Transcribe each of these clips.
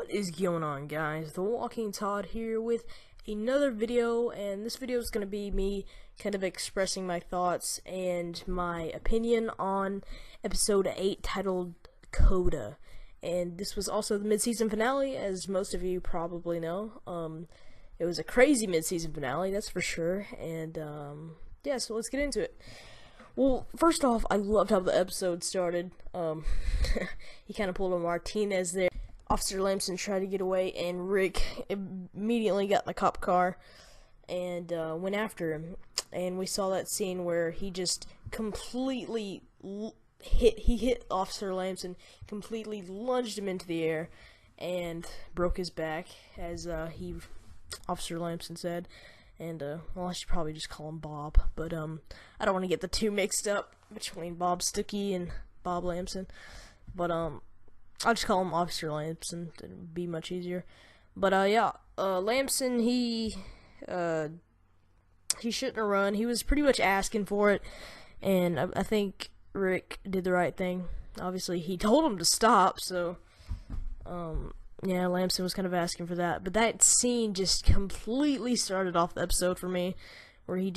What is going on, guys? The Walking Todd here with another video, and this video is going to be me kind of expressing my thoughts and my opinion on episode 8 titled Coda. And this was also the mid-season finale, as most of you probably know. It was a crazy mid-season finale, that's for sure, and yeah, so let's get into it. Well, first off, I loved how the episode started. He kind of pulled a Martinez there. Officer Lamson tried to get away, and Rick immediately got in the cop car and went after him. And we saw that scene where he just completely hit Officer Lamson, completely lunged him into the air, and broke his back, as Officer Lamson said. And, well, I should probably just call him Bob, but, I don't want to get the two mixed up between Bob Stuckey and Bob Lamson, but, I'll just call him Officer Lamson, it'd be much easier. But, yeah, Lamson, he shouldn't have run. He was pretty much asking for it, and I think Rick did the right thing. Obviously, he told him to stop, so, yeah, Lamson was kind of asking for that. But that scene just completely started off the episode for me, where he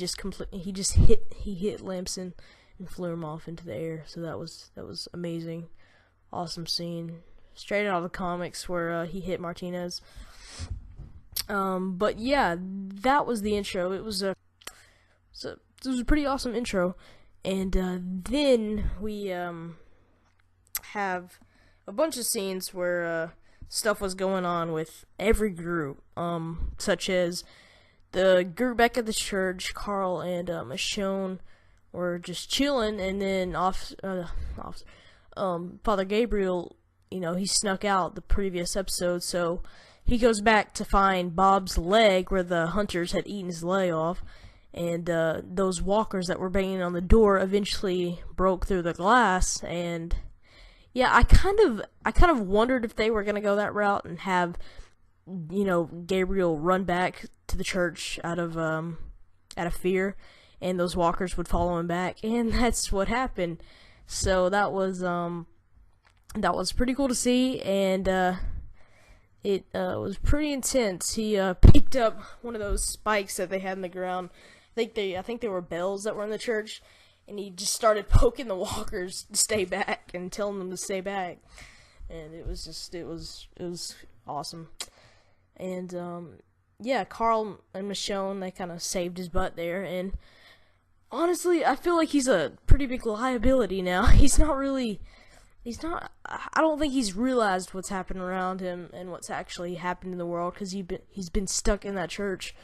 hit Lamson and flew him off into the air. So that was amazing, awesome scene, straight out of the comics where he hit Martinez. But yeah, that was the intro. It was a pretty awesome intro, and then we have a bunch of scenes where stuff was going on with every group, such as the group back at the church. Carl and Michonne were just chilling, and then Father Gabriel, he snuck out the previous episode, so he goes back to find Bob's leg where the hunters had eaten his leg off, and those walkers that were banging on the door eventually broke through the glass. And yeah, I kind of wondered if they were gonna go that route and have, Gabriel run back to the church out of fear, and those walkers would follow him back, and that's what happened. So that was pretty cool to see, and it was pretty intense. He picked up one of those spikes that they had in the ground. I think they were bells that were in the church. And he just started poking the walkers to stay back and telling them to stay back. And it was awesome. And, yeah, Carl and Michonne, they kind of saved his butt there. And honestly, I feel like he's a pretty big liability now. I don't think he's realized what's happened around him and what's actually happened in the world, because he's been stuck in that church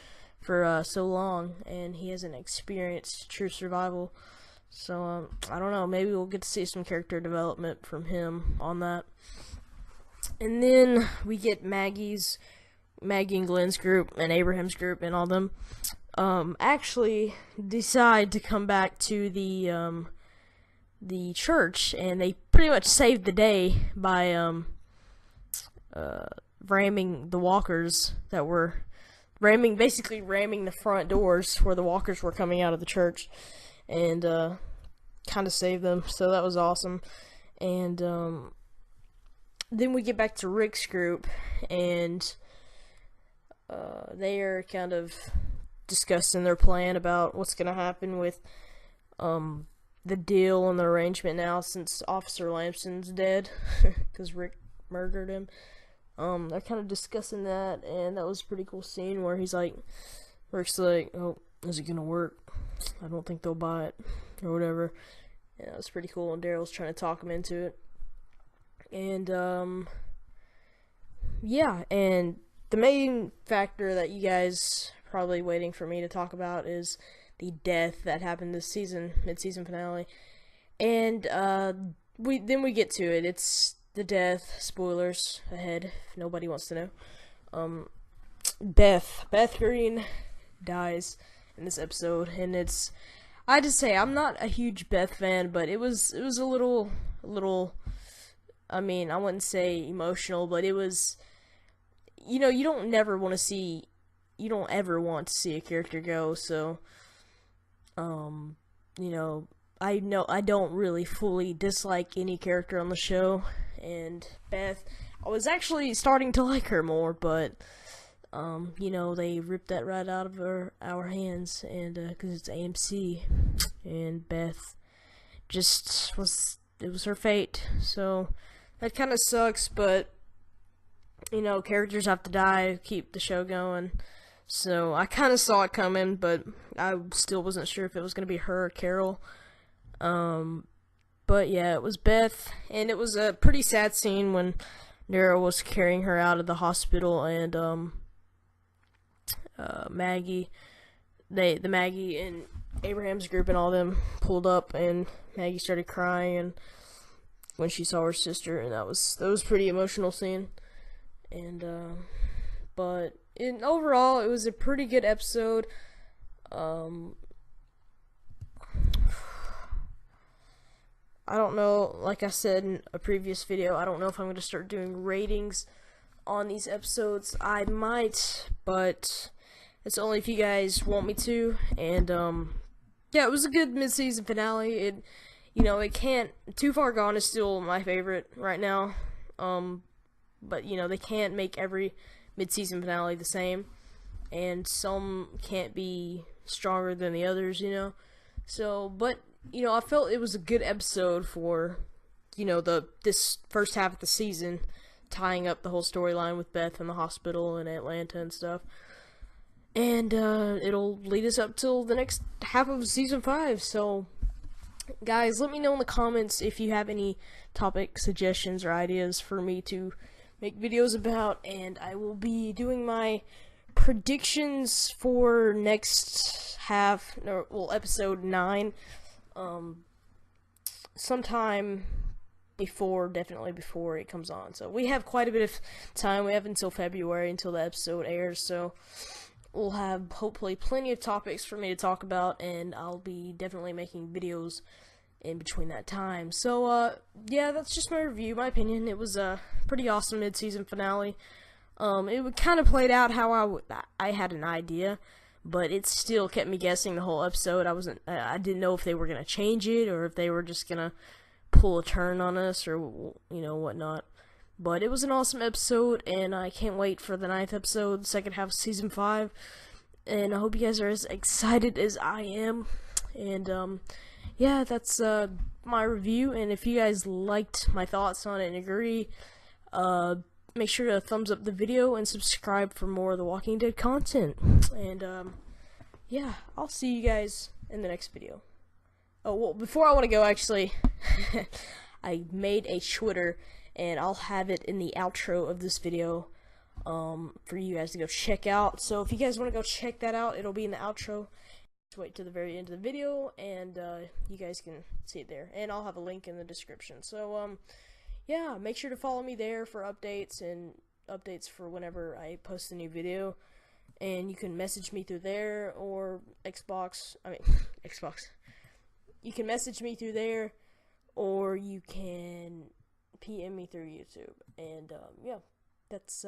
for so long, and he hasn't experienced true survival. So, I don't know, maybe we'll get to see some character development from him on that. And then we get Maggie and Glenn's group, and Abraham's group, and all them, actually decide to come back to the church, and they pretty much saved the day by, ramming the walkers that were basically ramming the front doors where the walkers were coming out of the church, and kind of saved them. So that was awesome. And then we get back to Rick's group, and they are kind of discussing their plan about what's going to happen with the deal and the arrangement now, since Officer Lamson's dead because Rick murdered him. They're kind of discussing that, and that was a pretty cool scene where Rick's like, oh, is it gonna work? I don't think they'll buy it, or whatever. Yeah, it was pretty cool, and Daryl's trying to talk him into it. And, yeah, and the main factor that you guys are probably waiting for me to talk about is the death that happened this season, mid-season finale. And, we get to it. It's the death. Spoilers ahead, if nobody wants to know. Beth Green dies in this episode, and I just say, I'm not a huge Beth fan, but it was a little, I mean, I wouldn't say emotional, but it was, you don't ever want to see a character go, so, I know I don't really fully dislike any character on the show, and Beth, I was actually starting to like her more, but you know, they ripped that right out of our hands, and because it's AMC, and Beth just it was her fate. So that kind of sucks, but you know, characters have to die to keep the show going. So I kind of saw it coming, but I still wasn't sure if it was going to be her or Carol. But yeah, it was Beth, and it was a pretty sad scene when Nero was carrying her out of the hospital, and Maggie, the Maggie and Abraham's group and all them pulled up, and Maggie started crying when she saw her sister, and that was a pretty emotional scene. And but overall, it was a pretty good episode. I don't know, like I said in a previous video, I don't know if I'm going to start doing ratings on these episodes. I might, but it's only if you guys want me to. And yeah, it was a good mid-season finale. It can't, Too Far Gone is still my favorite right now. But you know, they can't make every mid-season finale the same, and some can't be stronger than the others, you know. So, but you know, I felt it was a good episode for, you know, this first half of the season, tying up the whole storyline with Beth in the hospital in Atlanta and stuff. And it'll lead us up till the next half of season 5. So, guys, let me know in the comments if you have any topic suggestions or ideas for me to make videos about, and I will be doing my predictions for next episode 9. Sometime definitely before it comes on. So we have quite a bit of time. We have until February until the episode airs, so we'll have hopefully plenty of topics for me to talk about, and I'll be definitely making videos in between that time. So yeah, that's just my review, my opinion. It was a pretty awesome mid-season finale. It kind of played out how I had an idea, but it still kept me guessing the whole episode. I didn't know if they were gonna change it or if they were just gonna pull a turn on us or you know whatnot. But it was an awesome episode, and I can't wait for the 9th episode, the second half of season 5. And I hope you guys are as excited as I am. And yeah, that's my review. And if you guys liked my thoughts on it and agree, make sure to thumbs up the video and subscribe for more of the Walking Dead content. And yeah, I'll see you guys in the next video. Oh, well, before I want to go, actually, I made a Twitter, and I'll have it in the outro of this video for you guys to go check out. So if you guys want to go check that out, it'll be in the outro. Just wait to the very end of the video, and you guys can see it there. And I'll have a link in the description. So yeah, make sure to follow me there for updates for whenever I post a new video. And you can message me through there, or Xbox. You can message me through there, or you can PM me through YouTube. And yeah, that's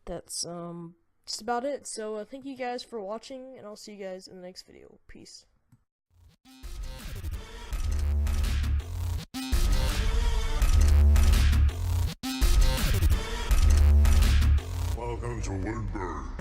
just about it. So thank you guys for watching, and I'll see you guys in the next video. Peace. Welcome to Winberg.